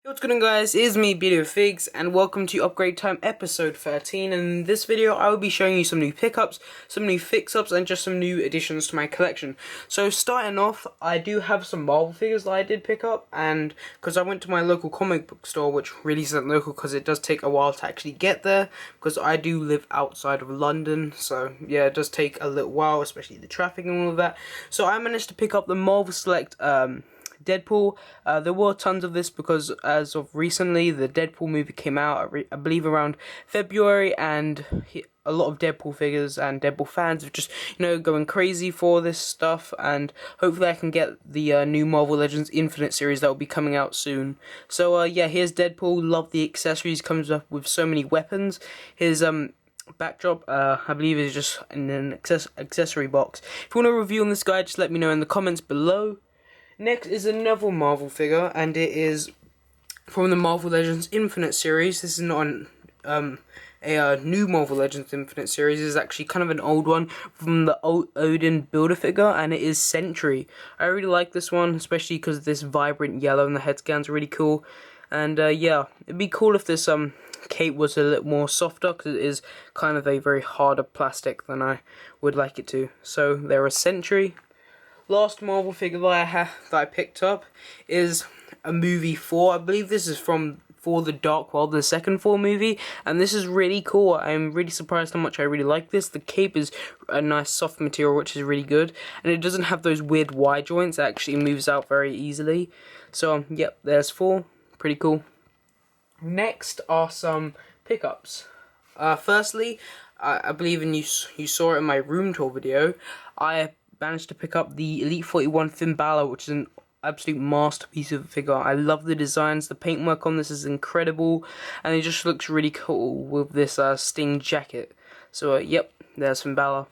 Yo, what's going on, guys? It is me, BeardedWithFigs, and welcome to Upgrade Time episode 13. And in this video, I will be showing you some new pickups, some new fix-ups, and just some new additions to my collection. So starting off, I do have some Marvel figures that I did pick up, and because I went to my local comic book store, which really isn't local because it does take a while to actually get there, because I do live outside of London, so yeah, it does take a little while, especially the traffic and all of that. So I managed to pick up the Marvel Select Deadpool. There were tons of this because as of recently the Deadpool movie came out, I believe around February, and a lot of Deadpool figures and Deadpool fans have just, going crazy for this stuff, and hopefully I can get the new Marvel Legends Infinite series that will be coming out soon. So yeah, here's Deadpool. Love the accessories, comes up with so many weapons. His backdrop, I believe, is just in an accessory box. If you want a review on this guy, just let me know in the comments below. Next is another Marvel figure, and it is from the Marvel Legends Infinite series. This is not a new Marvel Legends Infinite series. This is actually kind of an old one from the Odin Build-A-Figure, and it is Sentry. I really like this one, especially because this vibrant yellow and the head scans are really cool. And yeah, it'd be cool if this cape was a little more softer, because it is kind of a very harder plastic than I would like it to. So there is Sentry. Last Marvel figure that I picked up is a movie 4. I believe this is from For the Dark World, the second 4 movie, and this is really cool. I'm really surprised how much I really like this. The cape is a nice soft material, which is really good, and it doesn't have those weird Y joints. It actually moves out very easily. So yep, there's 4. Pretty cool. Next are some pickups. Firstly, I believe you saw it in my room tour video. I managed to pick up the Elite 41 Finn Balor, which is an absolute masterpiece of a figure. I love the designs. The paintwork on this is incredible, and it just looks really cool with this Sting jacket. So yep, there's Finn Balor.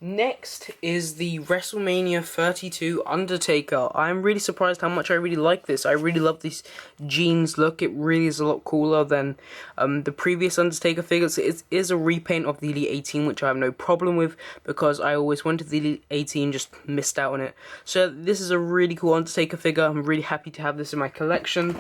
Next is the WrestleMania 32 Undertaker. I'm really surprised how much I really like this. I really love this jeans look. It really is a lot cooler than the previous Undertaker figures. It is a repaint of the Elite 18, which I have no problem with, because I always wanted the Elite 18, just missed out on it. So this is a really cool Undertaker figure. I'm really happy to have this in my collection.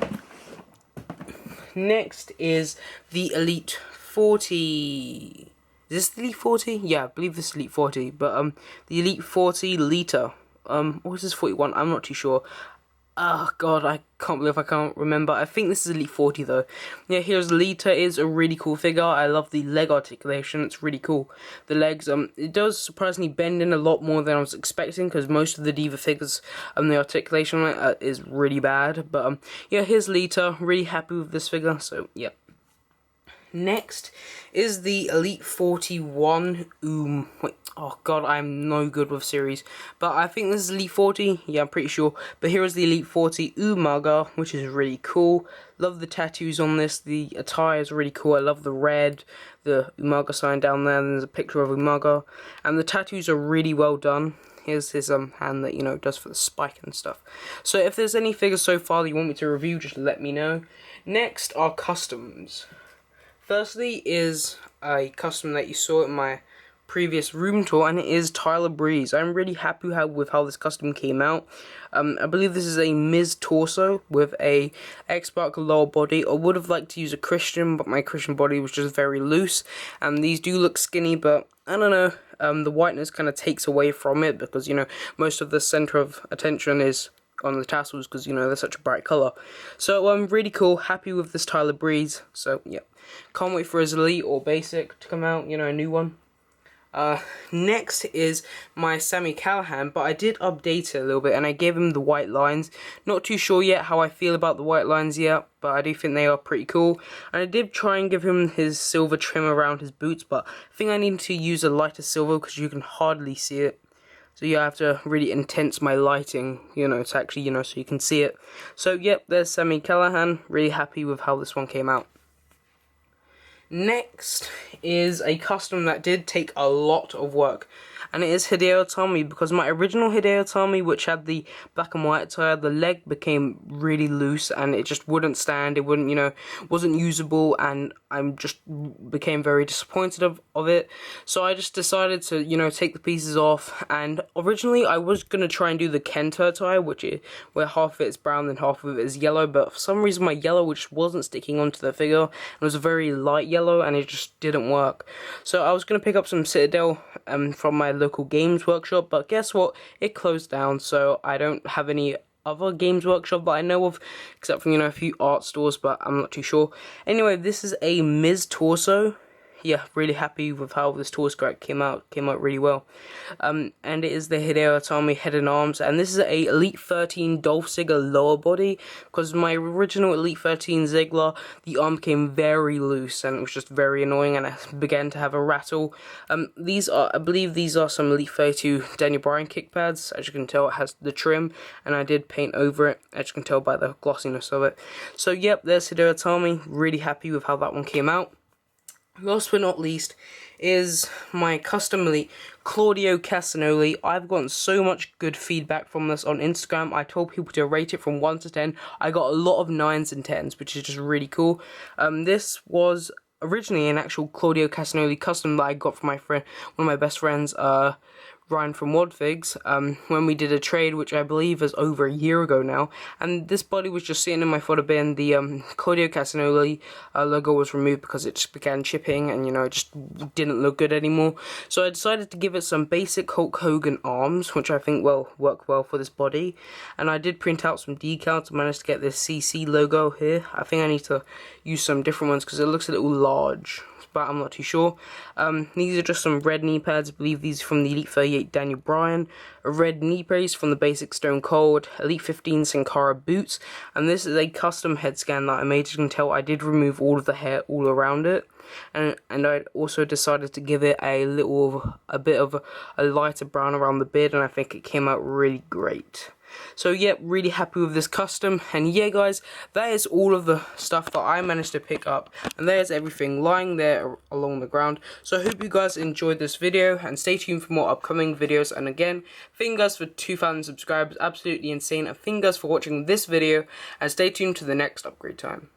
Next is the Elite 40. Is this the Elite 40? Yeah, I believe this is Elite 40. But the Elite 40 Lita. Or is this 41? I'm not too sure. Oh god, I can't believe I can't remember. I think this is Elite 40 though. Yeah, here's Lita. Is a really cool figure. I love the leg articulation. It's really cool. The legs, it does surprisingly bend in a lot more than I was expecting, because most of the Diva figures, the articulation on it is really bad. But yeah, here's Lita. Really happy with this figure. So yeah. Next is the Elite 41 wait, oh god, I'm no good with series, but I think this is Elite 40, yeah, I'm pretty sure. But here is the Elite 40 Umaga, which is really cool. Love the tattoos on this. The attire is really cool. I love the red, the Umaga sign down there, and there's a picture of Umaga, and the tattoos are really well done. Here's his hand that, does for the spike and stuff. So if there's any figures so far that you want me to review, just let me know. Next are customs. Firstly is a custom that you saw in my previous room tour, and it is Tyler Breeze. I'm really happy with how this custom came out. I believe this is a Miz torso with a X-Pac lower body. I would have liked to use a Christian, but my Christian body was just very loose, and these do look skinny, but I don't know. The whiteness kind of takes away from it, because, most of the center of attention is on the tassels, because they're such a bright color. So I'm really cool, happy with this Tyler Breeze. So yeah, can't wait for his Elite or Basic to come out, a new one. Next is my Sami Callihan, but I did update it a little bit, and I gave him the white lines. Not too sure yet how I feel about the white lines yet, but I do think they are pretty cool. And I did try and give him his silver trim around his boots, but I think I need to use a lighter silver, because you can hardly see it. So yeah, I have to really intense my lighting, to actually, so you can see it. So yep, there's Sami Callihan. Really happy with how this one came out. Next is a custom that did take a lot of work. and it is Hideo Itami, because my original Hideo Itami, which had the black and white attire, the leg became really loose and it just wouldn't stand, it wouldn't, wasn't usable, and I'm just became very disappointed of it. So I just decided to, take the pieces off, and originally I was going to try and do the Kento attire, where half of it is brown and half of it is yellow, but for some reason my yellow just wasn't sticking onto the figure. It was a very light yellow and it just didn't work. So I was going to pick up some Citadel from my local games workshop, but guess what? It closed down, so I don't have any other games workshop that I know of, except for, a few art stores, but I'm not too sure. Anyway, this is a Miz torso. Yeah, really happy with how this torso came out really well. And it is the Hideo Itami head and arms, and this is a Elite 13 Dolph Ziggler lower body, because my original Elite 13 Ziggler, the arm became very loose and it was just very annoying, and I began to have a rattle. I believe these are some Elite 32 Daniel Bryan kick pads. As you can tell, it has the trim, and I did paint over it, as you can tell by the glossiness of it. So yep, there's Hideo Itami. Really happy with how that one came out. Last but not least is my custom Elite Claudio Castagnoli. I've gotten so much good feedback from this on Instagram. I told people to rate it from 1 to 10. I got a lot of 9s and 10s, which is just really cool. This was originally an actual Claudio Castagnoli custom that I got from my friend, one of my best friends, Ryan from Wadfigs, when we did a trade, which I believe is over a year ago now, and this body was just sitting in my photo bin. The Claudio Castagnoli logo was removed because it just began chipping, and it just didn't look good anymore. So I decided to give it some basic Hulk Hogan arms, which I think work well for this body, and I did print out some decals. I managed to get this CC logo here. I think I need to use some different ones because it looks a little large, but I'm not too sure. These are just some red knee pads. I believe these are from the Elite 38 Daniel Bryan. A red knee brace from the basic Stone Cold. Elite 15 Sin Cara boots. And this is a custom head scan that I made. As you can tell, I did remove all of the hair all around it. And I also decided to give it a bit of a lighter brown around the beard, and I think it came out really great. So yeah, really happy with this custom, and yeah guys, that is all of the stuff that I managed to pick up, and there's everything lying there along the ground. So I hope you guys enjoyed this video, and stay tuned for more upcoming videos. And again, thank you guys for 2,000 subscribers, absolutely insane, and thank you guys for watching this video, and stay tuned to the next upgrade time.